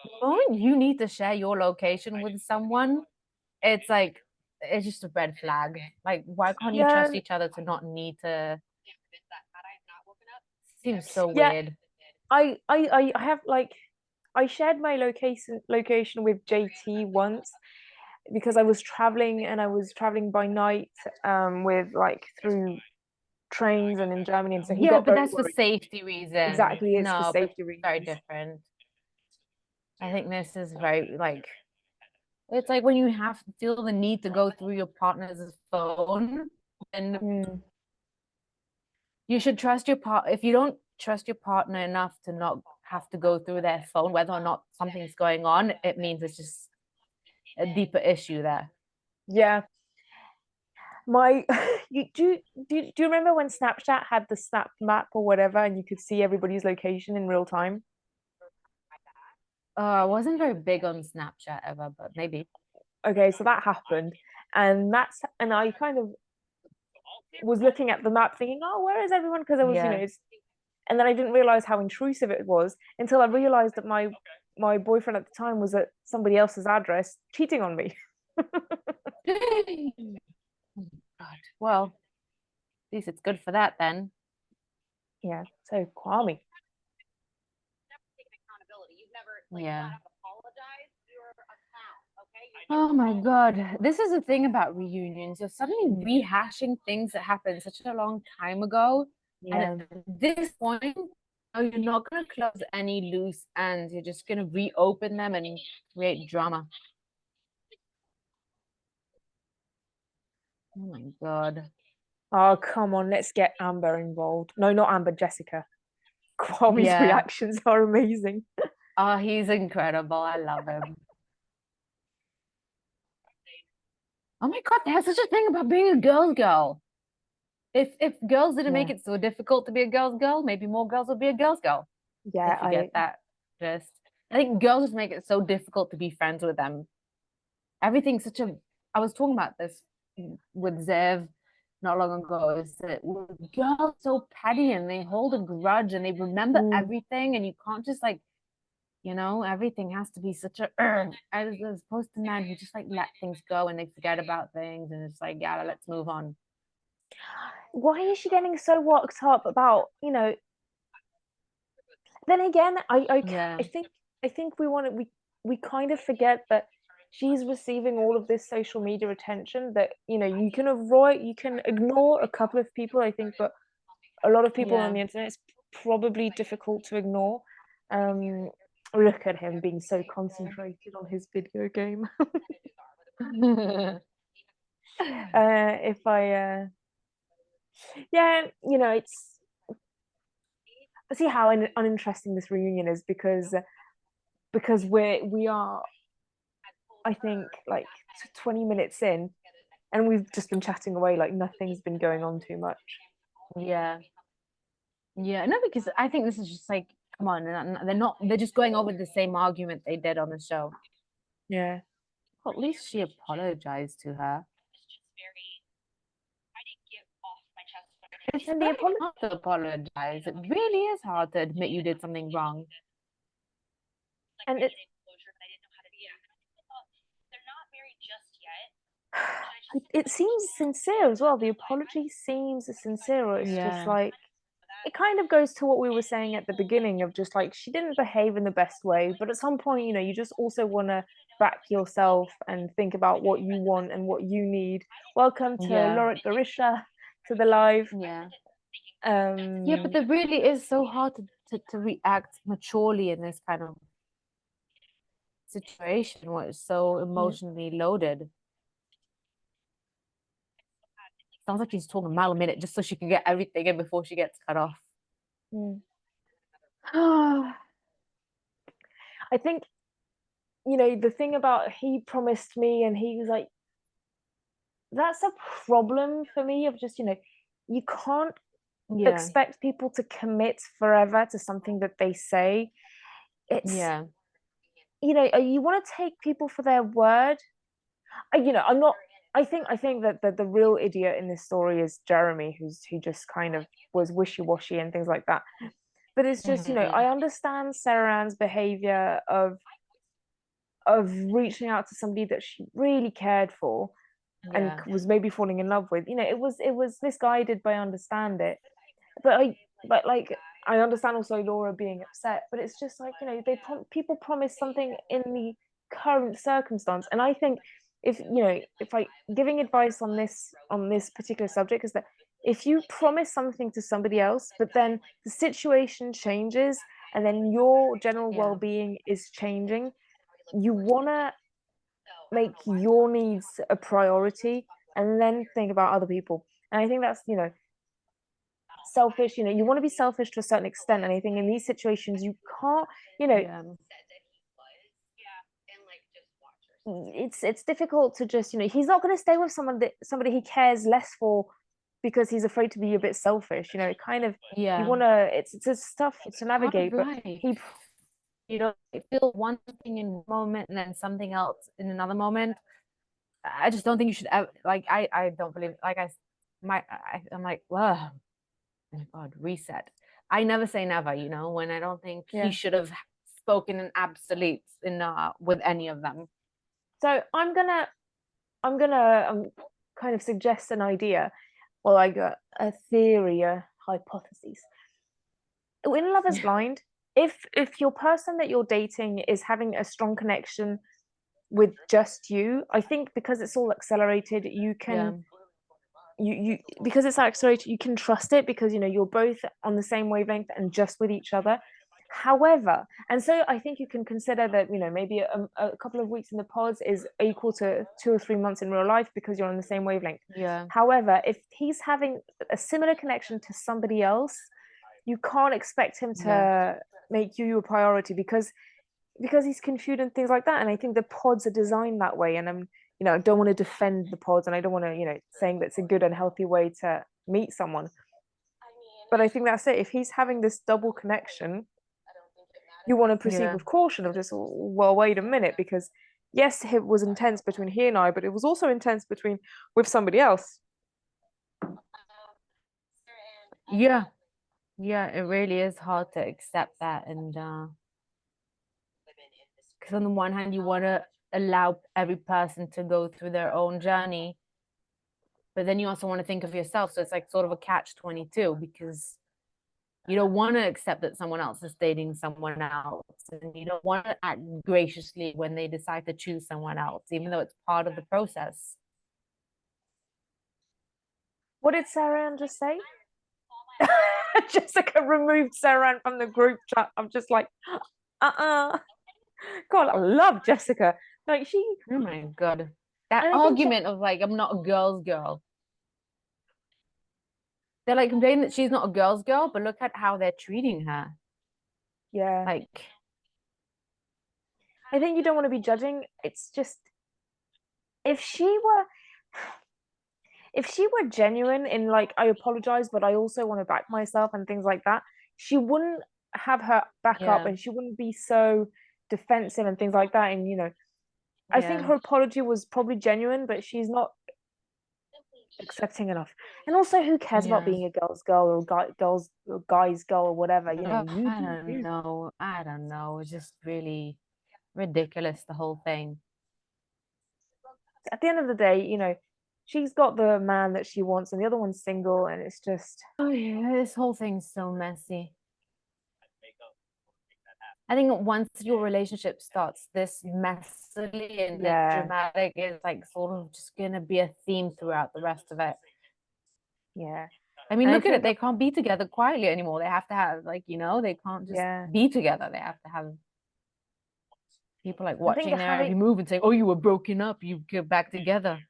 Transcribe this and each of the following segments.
The moment you need to share your location with someone, it's like it's just a red flag. Like, why can't you Yeah, trust each other to not need to? Seems so yeah. weird. I have like I shared my location with JT once because I was traveling and I was traveling by night with like through trains and in Germany, and so he Yeah, got but very that's for worried. safety reasons. Exactly, it's for No, but safety very reasons. different. I think this is very like it's like when you have to feel the need to go through your partner's phone, and Mm, you should trust your part. If you don't trust your partner enough to not have to go through their phone, whether or not something's going on, it means it's just a deeper issue there. yeah, my do you remember when Snapchat had the Snap Map or whatever, and you could see everybody's location in real time? I wasn't very big on Snapchat ever, but maybe. Okay, so that happened, and I kind of was looking at the map thinking, oh, where is everyone? Because there was, Yeah. and then I didn't realize how intrusive it was until I realized that my boyfriend at the time was at somebody else's address cheating on me. Oh God. Well, at least it's good for that then. Yeah, so Kwame. Yeah. Oh my God. This is the thing about reunions. You're suddenly rehashing things that happened such a long time ago. And Yeah. at this point, no, you're not going to close any loose ends. You're just going to reopen them and create drama. Oh my God. Oh, come on, let's get Amber involved. No, not Amber, Jessica. Kwame's Yeah. reactions are amazing. Oh, he's incredible. I love him. Oh my God, there's such a thing about being a girl's girl. If girls didn't make Yeah. it so difficult to be a girl's girl, maybe more girls would be a girl's girl. Yeah, If you get that. Just I think girls just make it so difficult to be friends with them. Everything's such a I was talking about this with Zev not long ago, is that girls are so petty and they hold a grudge and they remember mm, everything and you can't just like, everything has to be such a as opposed to men who just like let things go and they forget about things and it's like, yeah, let's move on. why is she getting so worked up about, then again, Yeah. I think we kind of forget that she's receiving all of this social media attention that, you can ignore a couple of people, I think, but a lot of people on Yeah. the internet, it's probably difficult to ignore. Um, Look at him being so concentrated on his video game. If I Yeah, it's see how uninteresting this reunion is because we are, I think, like 20 minutes in, and we've just been chatting away like nothing's been going on too much. Yeah. Yeah. No, because I think this is just like, come on, they're just going over the same argument they did on the show. Yeah. Well, at least she apologized to her. It's And the very apology, hard to apologize. It really is hard to admit you did something wrong. and it seems sincere as well. The apology seems sincere. It's just Yeah. like it kind of goes to what we were saying at the beginning of just like she didn't behave in the best way, but at some point, you just also want to back yourself and think about what you want and what you need. Welcome to Yeah. Lorit Barisha to the live. Yeah. Yeah, but Um, it really is so hard to react maturely in this kind of situation where it's so yeah. emotionally loaded. Sounds like she's talking a mile a minute just so she can get everything in before she gets cut off. Mm. I think, the thing about he promised me and he was like, that's a problem for me of just, you can't Yeah. expect people to commit forever to something that they say. It's, Yeah. you want to take people for their word. I'm not. I think that the real idiot in this story is Jeremy, who just kind of was wishy washy and things like that. But it's just, Mhm. I understand Sarah Ann's behavior of of reaching out to somebody that she really cared for and Yeah. was maybe falling in love with. It was misguided, but I understand it. But like I understand also Laura being upset, but it's just like, people promise something in the current circumstance. And I think if I giving advice on this particular subject is that if you promise something to somebody else, but then the situation changes and then your general well-being is changing, you want to make your needs a priority and then think about other people. And I think that's selfish. You want to be selfish to a certain extent, and I think in these situations you can't. Yeah. It's difficult to just, he's not going to stay with somebody he cares less for because he's afraid to be a bit selfish. It kind of, you want to, it's tough to navigate, but he feel one thing in one moment and then something else in another moment. I just don't think you should ever, like, I don't believe, like, I'm like, oh my God, reset. I never say never, when I don't think he should have spoken in absolutes with any of them. So I'm gonna kind of suggest an idea, or like a theory, a hypothesis. In Love is Blind, if your person that you're dating is having a strong connection with just you, I think because it's all accelerated, you can you because it's accelerated, you can trust it because you're both on the same wavelength and just with each other. However, and so I think you can consider that maybe a couple of weeks in the pods is equal to 2 or 3 months in real life because you're on the same wavelength. However, if he's having a similar connection to somebody else, you can't expect him to make you a priority because he's confused and things like that. And I think the pods are designed that way. And I don't want to defend the pods, and I don't want to saying that's a good and healthy way to meet someone. But I think that's it. If he's having this double connection, you want to proceed with caution of just, well, wait a minute, because yes, it was intense between he and I, but it was also intense with somebody else. Yeah, it really is hard to accept that, and because on the one hand you want to allow every person to go through their own journey, but then you also want to think of yourself, so it's like sort of a catch-22 because you don't want to accept that someone else is dating someone else, and you don't want to act graciously when they decide to choose someone else, even though it's part of the process. What did Sarah Ann just say? Jessica removed Sarah Ann from the group chat. I'm just like, God, I love Jessica. Like oh my God, that argument of like, I'm not a girl's girl. They're like complaining that she's not a girl's girl, but look at how they're treating her. Yeah. Like, I think you don't want to be judging. It's just, if she were genuine in like, I apologize, but I also want to back myself and things like that, she wouldn't have her back up and she wouldn't be so defensive and things like that. And I think her apology was probably genuine, but she's not accepting enough. And also, who cares about being a girl's girl or guy's girl or whatever? I don't know. It's just really ridiculous, the whole thing. At the end of the day, she's got the man that she wants and the other one's single, and it's just, oh yeah, this whole thing's so messy. I think once your relationship starts this messily and dramatic, it's like sort of just gonna be a theme throughout the rest of it. Yeah. I mean, look at it. They can't be together quietly anymore. They have to have, like, they can't just be together. They have to have people like watching their every move and saying, "Oh, you were broken up. You get back together."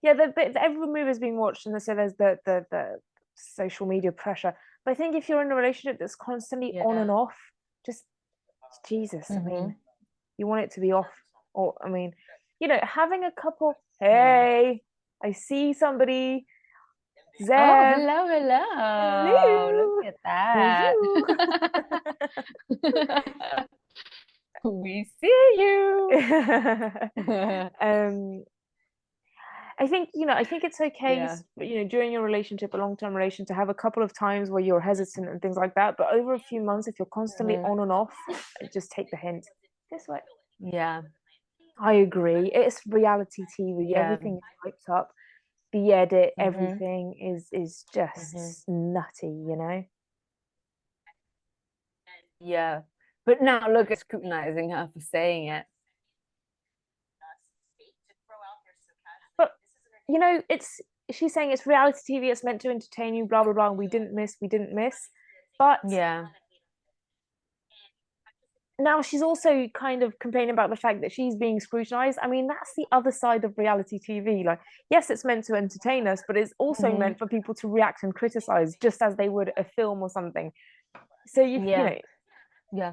Yeah, every move is being watched, and so there's the social media pressure. But I think if you're in a relationship that's constantly on and off, just Jesus. I mean, you want it to be off, or I mean, having a couple. Hey, I see somebody. Zev. Oh, hello. Look at that. We see you. I think it's okay, during your relationship, a long-term relation, to have a couple of times where you're hesitant and things like that. But over a few months, if you're constantly on and off, just take the hint. This way. Yeah. I agree. It's reality TV. Yeah. Everything is hyped up. The edit, Mm-hmm. everything is Mm-hmm. just nutty, you know? Yeah. But now look at scrutinizing her for saying it. But you know, it's she's saying it's reality TV, it's meant to entertain you, blah blah blah, and we didn't miss. But Yeah. now she's also kind of complaining about the fact that she's being scrutinized. I mean, that's the other side of reality TV. Like, yes, it's meant to entertain us, but it's also Mm-hmm. meant for people to react and criticize just as they would a film or something. So you Yeah. know, Yeah.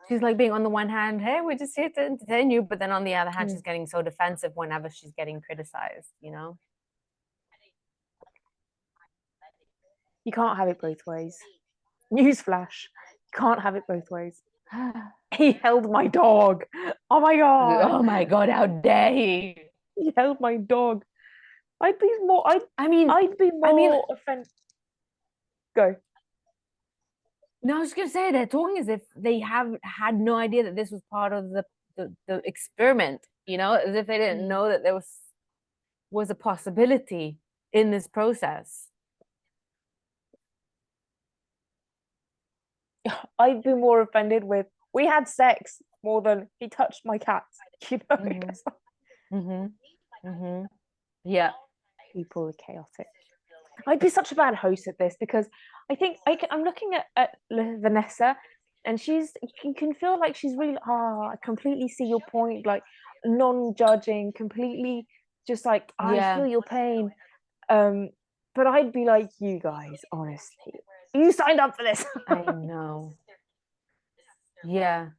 She's like being on the one hand, hey, we're just here to entertain you, but then on the other hand, she's getting so defensive whenever she's getting criticized, you know? you can't have it both ways. Newsflash, you can't have it both ways. He held my dog. Oh my god. Oh my god, how dare he? He held my dog. I'd be more I mean, I'd be I mean, more offended. Go. no, I was gonna say they're talking as if they have had no idea that this was part of the experiment, you know, as if they didn't know that there was a possibility in this process. I'd be more offended with we had sex more than he touched my cat. You know, Mm-hmm. Mm-hmm. Mm-hmm. Yeah. people are chaotic. I'd be such a bad host at this because I think I'm looking at Vanessa, and you can feel like she's really I completely see your point, like non-judging, completely just like I Yeah. feel your pain. Um, but I'd be like, you guys, honestly, you signed up for this. I know. Yeah.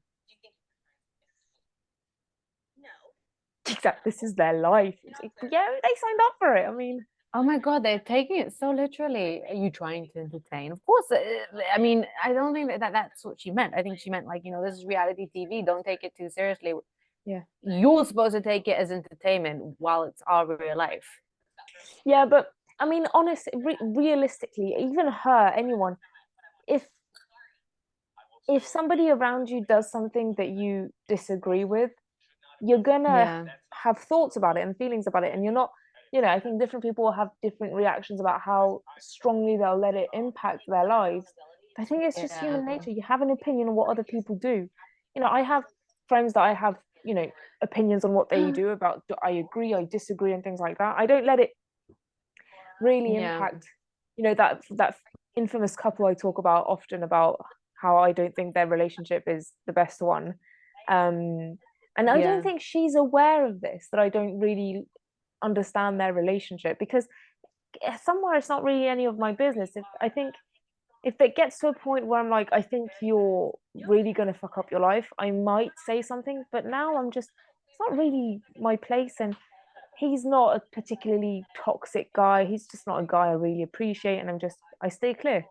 Except this is their life. Like, yeah, they signed up for it. I mean, Oh my God, they're taking it so literally. Are you trying to entertain? Of course. I mean, I don't think that's what she meant. I think she meant like, this is reality TV. Don't take it too seriously. yeah, You're supposed to take it as entertainment while it's our real life. yeah, but I mean, realistically, even her, anyone, if somebody around you does something that you disagree with, you're gonna Yeah. have thoughts about it and feelings about it, and you're not. I think different people will have different reactions about how strongly they'll let it impact their lives. I think it's just Yeah. human nature. You have an opinion on what other people do. I have friends that I have, opinions on what they do about. I agree, I disagree, and things like that. I don't let it really Yeah. impact. That infamous couple I talk about often about how I don't think their relationship is the best one. And I don't Yeah. think she's aware of this, that I don't really understand their relationship, because somewhere it's not really any of my business. If it gets to a point where I'm like, I think you're really going to fuck up your life, I might say something. But now it's not really my place. And he's not a particularly toxic guy. He's just not a guy I really appreciate. And I stay clear.